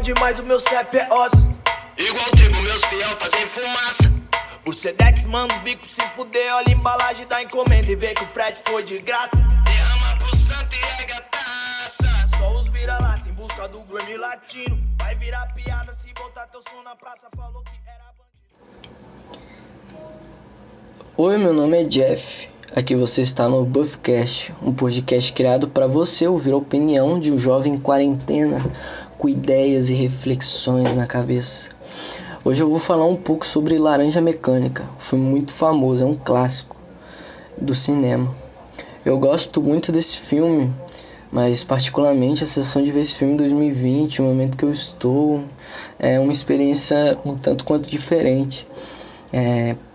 demais, o meu CEP é osso. Igual trigo, meus fiel fazem fumaça. Por Sedex, mano, os bicos se fuder. Olha a embalagem da encomenda e vê que o frete foi de graça. Derrama pro santo e ergue a taça. Só os vira-lata em busca do Grammy latino. Vai virar piada se voltar teu som na praça. Falou que era bandido. Oi, meu nome é Jeff. Aqui você está no Buffcast, um podcast criado para você ouvir a opinião de um jovem em quarentena com ideias e reflexões na cabeça. Hoje eu vou falar um pouco sobre Laranja Mecânica, um filme muito famoso, é um clássico do cinema. Eu gosto muito desse filme, mas particularmente a sensação de ver esse filme em 2020, o momento que eu estou, é uma experiência um tanto quanto diferente.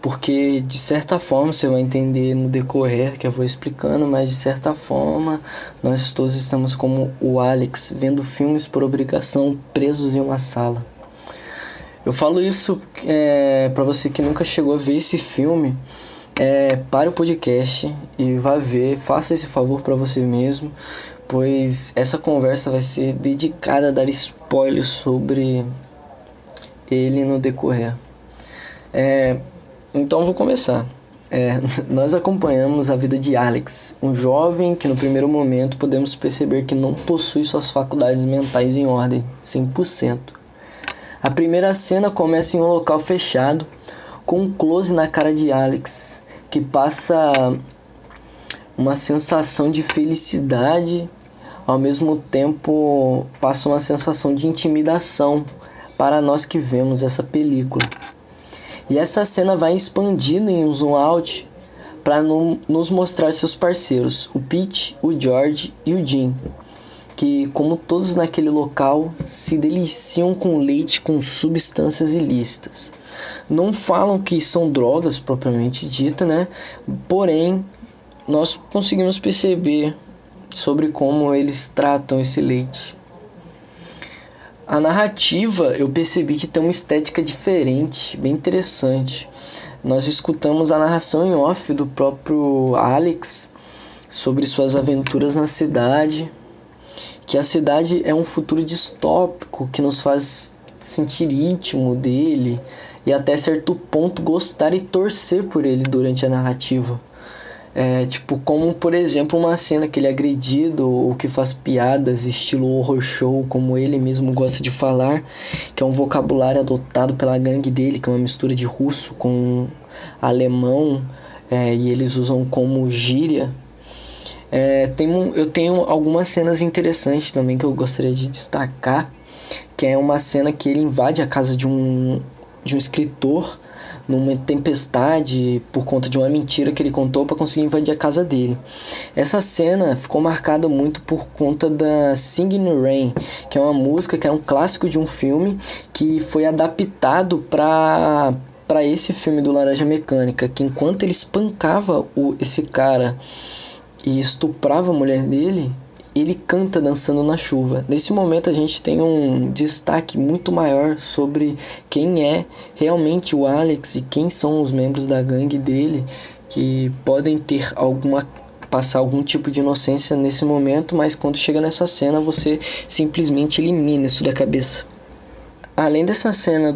Porque de certa forma você vai entender no decorrer que eu vou explicando, mas de certa forma nós todos estamos como o Alex, vendo filmes por obrigação, presos em uma sala. Eu falo isso para você que nunca chegou a ver esse filme. Pare o podcast e vá ver, faça esse favor para você mesmo, pois essa conversa vai ser dedicada a dar spoilers sobre ele no decorrer. Então vou começar. Nós acompanhamos a vida de Alex, um jovem que no primeiro momento podemos perceber que não possui suas faculdades mentais em ordem, 100%. A primeira cena começa em um local fechado, com um close na cara de Alex, que passa uma sensação de felicidade, ao mesmo tempo passa uma sensação de intimidação para nós que vemos essa película. E essa cena vai expandindo em um zoom out para nos mostrar seus parceiros, o Pete, o George e o Jim, que, como todos naquele local, se deliciam com leite com substâncias ilícitas. Não falam que são drogas propriamente dita, né? Porém, nós conseguimos perceber sobre como eles tratam esse leite. A narrativa, eu percebi que tem uma estética diferente, bem interessante. Nós escutamos a narração em off do próprio Alex sobre suas aventuras na cidade, que a cidade é um futuro distópico que nos faz sentir íntimo dele e até certo ponto gostar e torcer por ele durante a narrativa. Como por exemplo uma cena que ele é agredido ou que faz piadas estilo horror show, como ele mesmo gosta de falar, que é um vocabulário adotado pela gangue dele, que é uma mistura de russo com alemão, e eles usam como gíria. Eu tenho algumas cenas interessantes também que eu gostaria de destacar, que é uma cena que ele invade a casa de um escritor numa tempestade por conta de uma mentira que ele contou para conseguir invadir a casa dele. Essa cena ficou marcada muito por conta da Singing in the Rain, que é uma música que é um clássico de um filme que foi adaptado para esse filme do Laranja Mecânica, que enquanto ele espancava esse cara e estuprava a mulher dele, ele canta dançando na chuva. Nesse momento a gente tem um destaque muito maior sobre quem é realmente o Alex e quem são os membros da gangue dele, que podem passar algum tipo de inocência nesse momento, mas quando chega nessa cena você simplesmente elimina isso da cabeça. Além dessa cena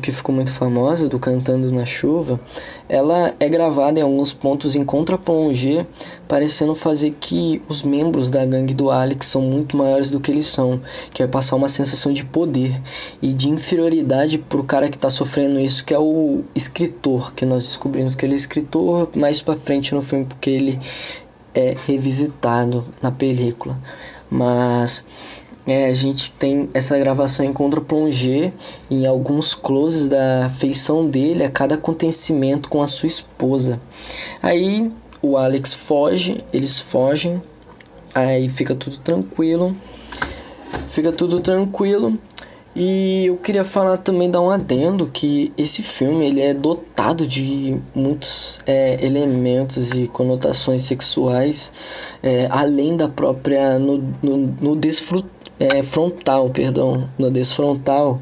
que ficou muito famosa, do Cantando na Chuva, ela é gravada em alguns pontos em contraplongé, parecendo fazer que os membros da gangue do Alex são muito maiores do que eles são, que vai passar uma sensação de poder e de inferioridade pro cara que tá sofrendo isso, que é o escritor, que nós descobrimos que ele é escritor mais pra frente no filme, porque ele é revisitado na película. Mas a gente tem essa gravação em contraplongé, em alguns closes da feição dele a cada acontecimento com a sua esposa. Aí o Alex foge, eles fogem, aí fica tudo tranquilo. E eu queria falar também, dar um adendo, que esse filme ele é dotado de muitos elementos e conotações sexuais, além da própria nudez frontal,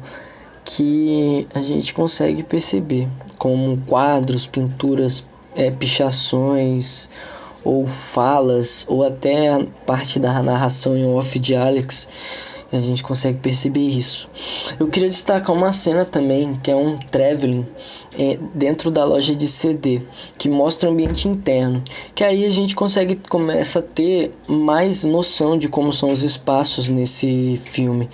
que a gente consegue perceber, como quadros, pinturas, pichações ou falas, ou até a parte da narração em off de Alex, A gente consegue perceber isso. Eu queria destacar uma cena também, que é um traveling dentro da loja de CD, que mostra o ambiente interno. Que aí a gente começa a ter mais noção de como são os espaços nesse filme.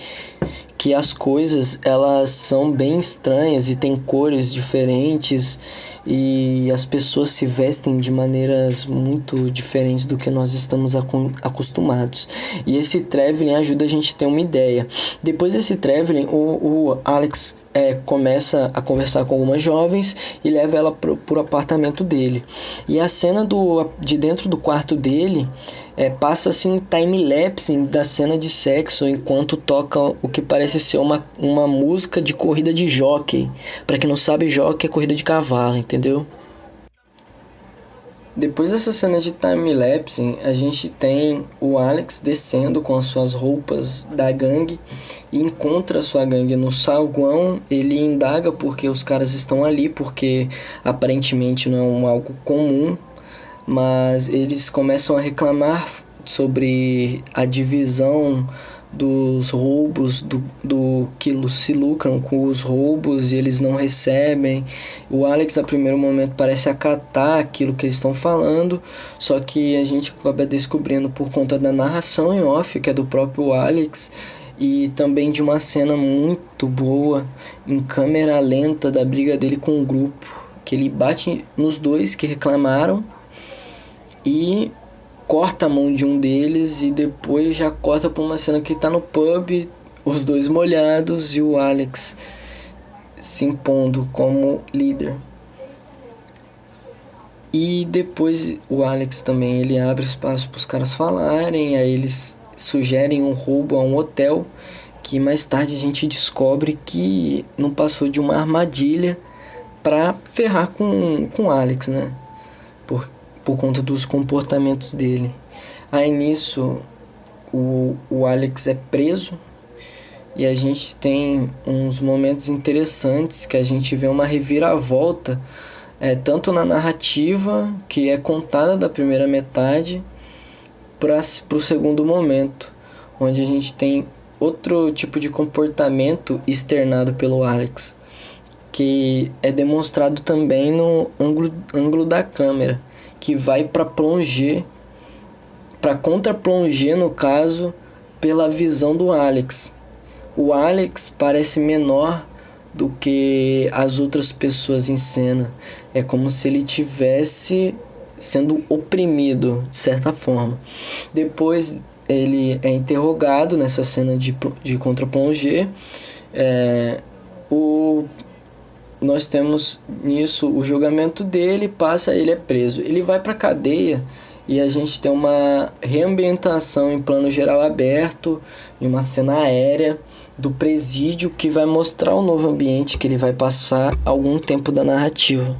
Que as coisas, elas são bem estranhas e tem cores diferentes e as pessoas se vestem de maneiras muito diferentes do que nós estamos acostumados. E esse traveling ajuda a gente a ter uma ideia. Depois desse traveling, o Alex começa a conversar com algumas jovens e leva ela pro apartamento dele. E a cena de dentro do quarto dele passa assim time-lapse da cena de sexo enquanto toca o que parece ser uma música de corrida de jockey. Para quem não sabe, jockey é corrida de cavalo, entendeu? Depois dessa cena de time-lapse, a gente tem o Alex descendo com as suas roupas da gangue e encontra a sua gangue no saguão. Ele indaga porque os caras estão ali, porque aparentemente não é algo comum, mas eles começam a reclamar sobre a divisão dos roubos, do que se lucram com os roubos e eles não recebem. O Alex, a primeiro momento, parece acatar aquilo que eles estão falando, só que a gente acaba descobrindo por conta da narração em off, que é do próprio Alex, e também de uma cena muito boa em câmera lenta da briga dele com o grupo, que ele bate nos dois que reclamaram e corta a mão de um deles e depois já corta para uma cena que tá no pub, os dois molhados e o Alex se impondo como líder. E depois o Alex também ele abre espaço para os caras falarem, aí eles sugerem um roubo a um hotel, que mais tarde a gente descobre que não passou de uma armadilha para ferrar com o Alex, né? Por conta dos comportamentos dele. Aí nisso o Alex é preso e a gente tem uns momentos interessantes que a gente vê uma reviravolta tanto na narrativa, que é contada da primeira metade, para o segundo momento, onde a gente tem outro tipo de comportamento externado pelo Alex, que é demonstrado também no ângulo da câmera, que vai para plongé, para contra-plongé no caso, pela visão do Alex. O Alex parece menor do que as outras pessoas em cena. É como se ele tivesse sendo oprimido, de certa forma. Depois ele é interrogado nessa cena de contra-plongé. Nós temos nisso o julgamento dele, ele é preso. Ele vai para a cadeia e a gente tem uma reambientação em plano geral aberto e uma cena aérea do presídio que vai mostrar o novo ambiente que ele vai passar algum tempo da narrativa.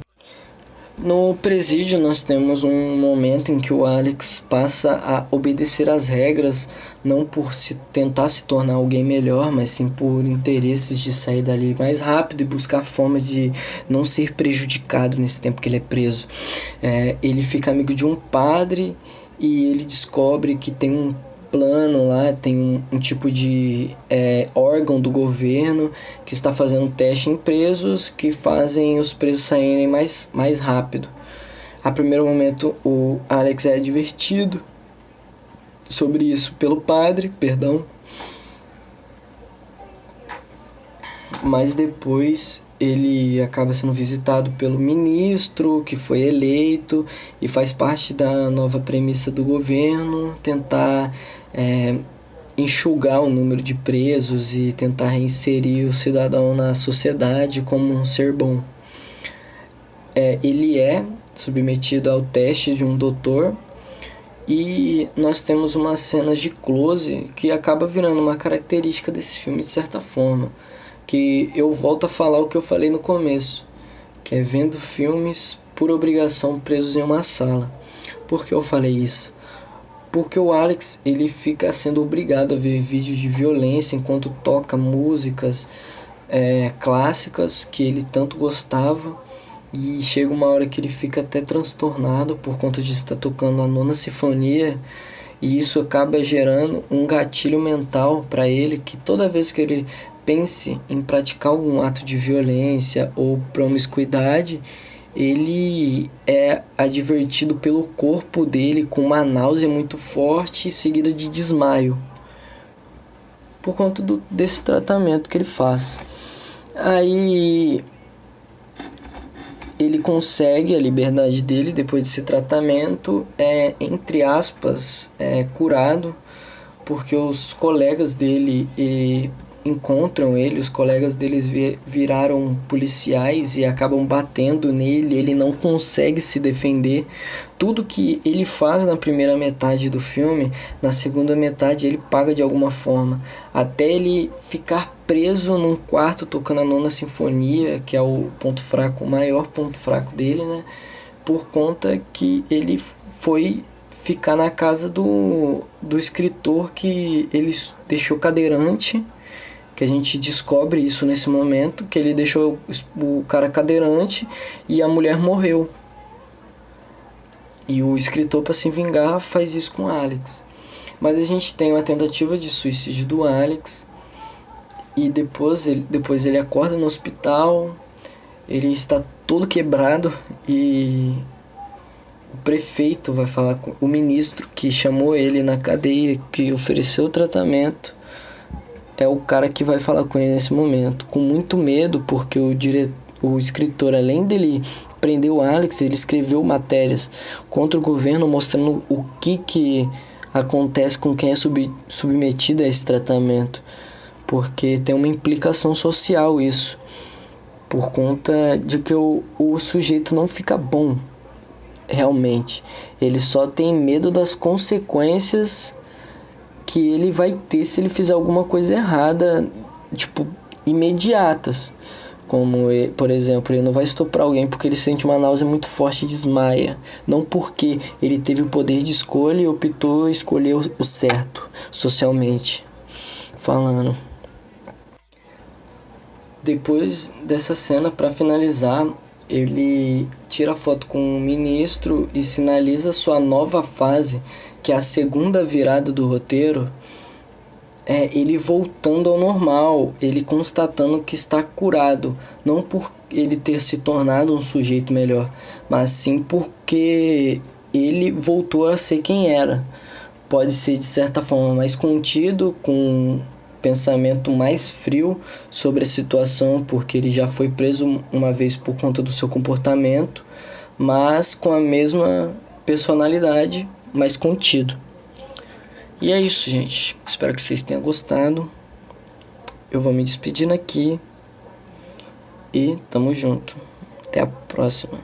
No presídio nós temos um momento em que o Alex passa a obedecer às regras, não por tentar se tornar alguém melhor, mas sim por interesses de sair dali mais rápido e buscar formas de não ser prejudicado nesse tempo que ele é preso. Ele fica amigo de um padre e ele descobre que tem um plano lá, tem um tipo de órgão do governo que está fazendo teste em presos que fazem os presos saírem mais rápido. A primeiro momento o Alex é advertido sobre isso pelo padre, mas depois ele acaba sendo visitado pelo ministro que foi eleito e faz parte da nova premissa do governo, tentar enxugar o número de presos e tentar reinserir o cidadão na sociedade como um ser bom. Ele é submetido ao teste de um doutor e nós temos umas cenas de close que acaba virando uma característica desse filme de certa forma, que eu volto a falar o que eu falei no começo, que é vendo filmes por obrigação presos em uma sala. Por que eu falei isso? Porque o Alex ele fica sendo obrigado a ver vídeos de violência enquanto toca músicas clássicas que ele tanto gostava, e chega uma hora que ele fica até transtornado por conta de estar tocando a Nona Sinfonia e isso acaba gerando um gatilho mental para ele, que toda vez que ele pense em praticar algum ato de violência ou promiscuidade, ele é advertido pelo corpo dele com uma náusea muito forte, seguida de desmaio, por conta desse tratamento que ele faz. Aí ele consegue a liberdade dele depois desse tratamento, entre aspas, curado, porque os colegas dele encontram ele, os colegas deles viraram policiais e acabam batendo nele, ele não consegue se defender. Tudo que ele faz na primeira metade do filme, na segunda metade ele paga de alguma forma, até ele ficar preso num quarto tocando a Nona Sinfonia, que é o ponto fraco, o maior ponto fraco dele, né? Por conta que ele foi ficar na casa do escritor que ele deixou cadeirante, que a gente descobre isso nesse momento, que ele deixou o cara cadeirante e a mulher morreu. E o escritor, para se vingar, faz isso com o Alex. Mas a gente tem uma tentativa de suicídio do Alex, e depois ele acorda no hospital, ele está todo quebrado, e o prefeito vai falar com o ministro que chamou ele na cadeia, que ofereceu o tratamento, é o cara que vai falar com ele nesse momento, com muito medo, porque o escritor, além dele prender o Alex, ele escreveu matérias contra o governo mostrando o que acontece com quem é submetido a esse tratamento, porque tem uma implicação social isso, por conta de que o sujeito não fica bom realmente, ele só tem medo das consequências que ele vai ter se ele fizer alguma coisa errada, tipo, imediatas, como, por exemplo, ele não vai estuprar alguém porque ele sente uma náusea muito forte e desmaia, não porque ele teve o poder de escolha e optou escolher o certo, socialmente falando. Depois dessa cena, para finalizar, ele tira foto com o ministro e sinaliza sua nova fase, que é a segunda virada do roteiro, ele voltando ao normal, ele constatando que está curado, não por ele ter se tornado um sujeito melhor, mas sim porque ele voltou a ser quem era. Pode ser de certa forma mais contido, com pensamento mais frio sobre a situação, porque ele já foi preso uma vez por conta do seu comportamento, mas com a mesma personalidade, mais contido. E é isso, gente. Espero que vocês tenham gostado. Eu vou me despedindo aqui e tamo junto. Até a próxima.